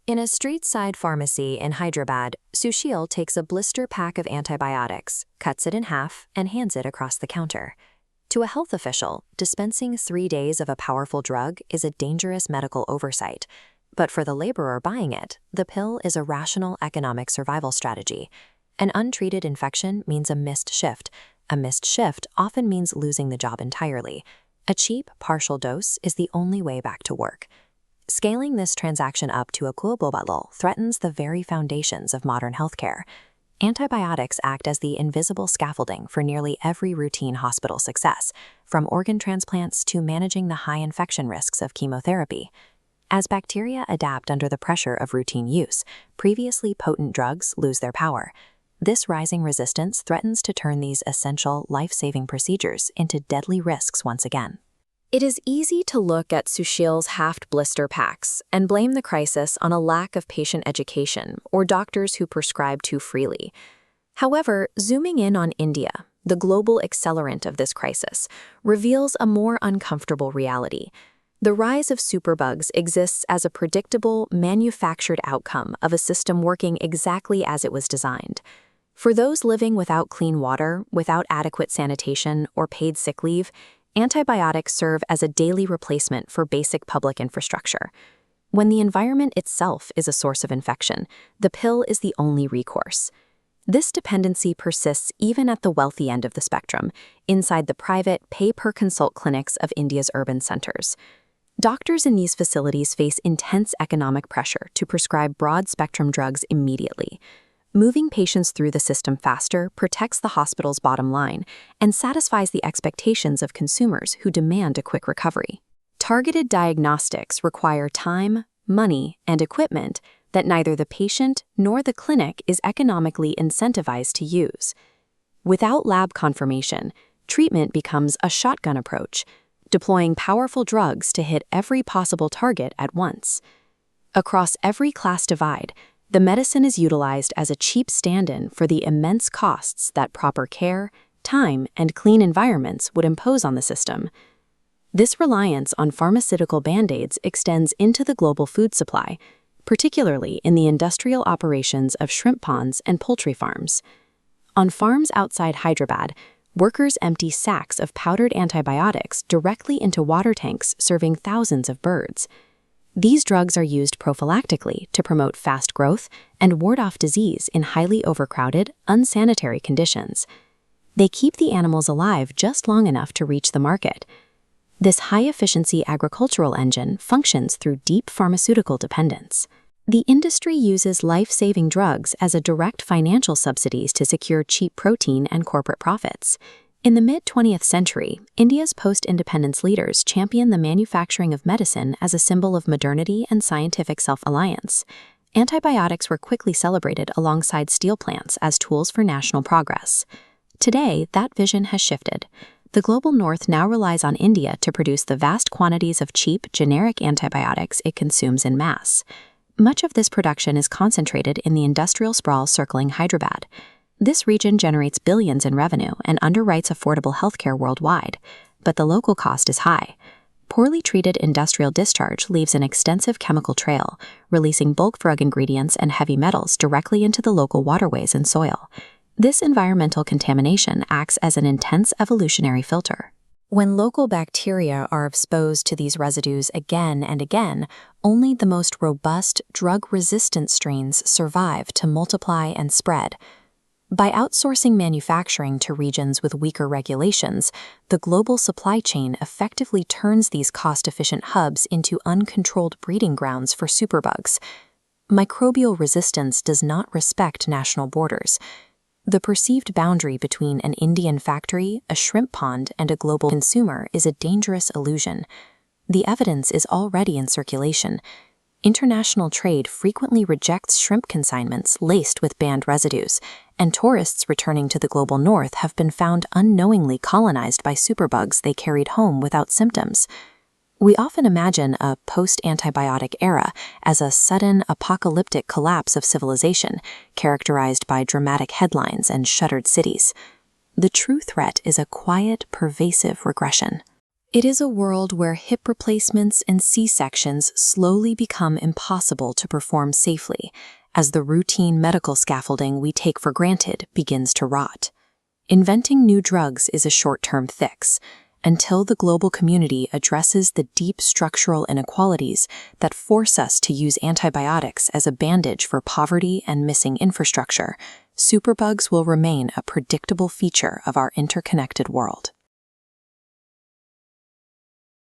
In a street-side pharmacy in Hyderabad, Sushil takes a blister pack of antibiotics, cuts it in half, and hands it across the counter. To a health official, dispensing 3 days of a powerful drug is a dangerous medical oversight. But for the laborer buying it, the pill is a rational economic survival strategy. An untreated infection means a missed shift. A missed shift often means losing the job entirely. A cheap, partial dose is the only way back to work. Scaling this transaction up to a global level threatens the very foundations of modern healthcare. Antibiotics act as the invisible scaffolding for nearly every routine hospital success, from organ transplants to managing the high infection risks of chemotherapy. As bacteria adapt under the pressure of routine use, previously potent drugs lose their power. This rising resistance threatens to turn these essential, life-saving procedures into deadly risks once again. It is easy to look at Sushil's halved blister packs and blame the crisis on a lack of patient education or doctors who prescribe too freely. However, zooming in on India, the global accelerant of this crisis, reveals a more uncomfortable reality. The rise of superbugs exists as a predictable, manufactured outcome of a system working exactly as it was designed. For those living without clean water, without adequate sanitation, or paid sick leave, antibiotics serve as a daily replacement for basic public infrastructure. When the environment itself is a source of infection, the pill is the only recourse. This dependency persists even at the wealthy end of the spectrum, inside the private, pay-per-consult clinics of India's urban centers. Doctors in these facilities face intense economic pressure to prescribe broad-spectrum drugs immediately. Moving patients through the system faster protects the hospital's bottom line and satisfies the expectations of consumers who demand a quick recovery. Targeted diagnostics require time, money, and equipment that neither the patient nor the clinic is economically incentivized to use. Without lab confirmation, treatment becomes a shotgun approach, deploying powerful drugs to hit every possible target at once. Across every class divide, the medicine is utilized as a cheap stand-in for the immense costs that proper care, time, and clean environments would impose on the system. This reliance on pharmaceutical band-aids extends into the global food supply, particularly in the industrial operations of shrimp ponds and poultry farms. On farms outside Hyderabad, workers empty sacks of powdered antibiotics directly into water tanks serving thousands of birds. These drugs are used prophylactically to promote fast growth and ward off disease in highly overcrowded, unsanitary conditions. They keep the animals alive just long enough to reach the market. This high-efficiency agricultural engine functions through deep pharmaceutical dependence. The industry uses life-saving drugs as a direct financial subsidies to secure cheap protein and corporate profits. In the mid-20th century, India's post-independence leaders championed the manufacturing of medicine as a symbol of modernity and scientific self-reliance. Antibiotics were quickly celebrated alongside steel plants as tools for national progress. Today, that vision has shifted. The global north now relies on India to produce the vast quantities of cheap, generic antibiotics it consumes in mass. Much of this production is concentrated in the industrial sprawl circling Hyderabad. This region generates billions in revenue and underwrites affordable healthcare worldwide, but the local cost is high. Poorly treated industrial discharge leaves an extensive chemical trail, releasing bulk drug ingredients and heavy metals directly into the local waterways and soil. This environmental contamination acts as an intense evolutionary filter. When local bacteria are exposed to these residues again and again, only the most robust, drug-resistant strains survive to multiply and spread. By outsourcing manufacturing to regions with weaker regulations, the global supply chain effectively turns these cost-efficient hubs into uncontrolled breeding grounds for superbugs. Microbial resistance does not respect national borders. The perceived boundary between an Indian factory, a shrimp pond, and a global consumer is a dangerous illusion. The evidence is already in circulation. International trade frequently rejects shrimp consignments laced with banned residues, and tourists returning to the global north have been found unknowingly colonized by superbugs they carried home without symptoms. We often imagine a post-antibiotic era as a sudden apocalyptic collapse of civilization, characterized by dramatic headlines and shuttered cities. The true threat is a quiet, pervasive regression. It is a world where hip replacements and C-sections slowly become impossible to perform safely, as the routine medical scaffolding we take for granted begins to rot. Inventing new drugs is a short-term fix, until the global community addresses the deep structural inequalities that force us to use antibiotics as a bandage for poverty and missing infrastructure. Superbugs will remain a predictable feature of our interconnected world.